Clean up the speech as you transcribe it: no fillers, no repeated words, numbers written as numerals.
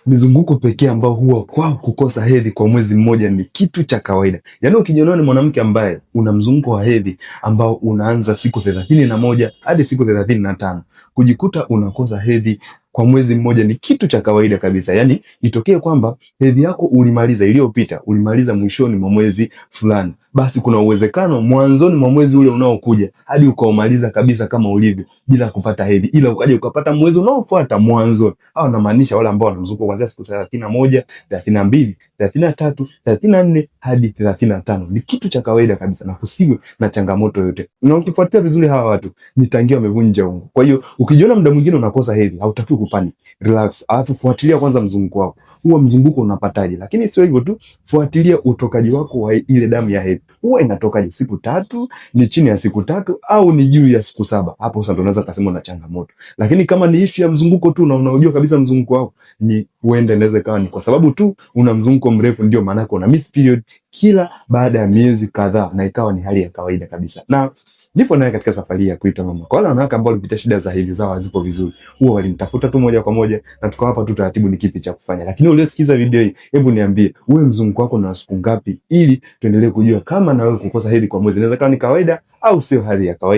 mizunguko pekee ambao huwa kwa kukosa hedhi kwa mwezi mmoja ni kitu cha kawaida. Yaani ukijiona ni mwanamke ambaye una mzunguko wa hedhi ambao unaanza siku 31 hadi siku 35, kujikuta unakosa hedhi kwa mwezi mmoja ni kitu cha kawaida kabisa. Yaani itokee kwamba hedhi yako ulimaliza iliyopita, ulimaliza mwishoni mwa mwezi fulani, basi kuna uwezekano mwanzoni mwa mwezi ule unaokuja hadi ukaumaliza kabisa kama ulivyo bila kupata hedhi, ila ukaja ukapata mwezi unaofuata mwanzoni. Au namaanisha wale ambao wana mzunguko kuanzia siku 31, 32, 33, 34 hadi 35. Ni kitu cha kawaida kabisa na kusiwe na changamoto yote. Na ukifuatia vizuri hawa watu ni tangia wamevunja ungo. Kwa hiyo ukijiona muda mwingine unakosa hedhi, hautakiwi kupanic. Relax. Alafu fuatilia kwanza mzunguko wako. Huo mzunguko unapataje? Lakini sio hivyo tu, fuatilia utokaji wako wa ile damu ya hedhi. Huwa inatokaje? Siku 3, ni chini ya siku 3 au ni juu ya siku 7? Hapo sasa ndo unaweza kusema una changamoto. Lakini kama ni issue ya mzunguko tu na unajua kabisa mzunguko wako ni huenda inaweza kawa ni kwa sababu tu una mzunguko mrefu, ndio maana una miss period kila baada ya miezi kadhaa, na ikawa ni hali ya kawaida kabisa. Na ndipo naye katika safari ya kuita mama, kwa wale wanawake ambao walipitia shida za hedhi zao hazipo vizuri, huwa walinitafuta tu moja kwa moja na tukawapa tu taratibu ni kipi cha kufanya. Lakini uliosikiza video hii, hebu niambie wewe mzunguko wako na siku ngapi, ili tuendelee kujua kama na wewe kukosa hedhi kwa mwezi inaweza kuwa ni kawaida au sio hali ya kawaida.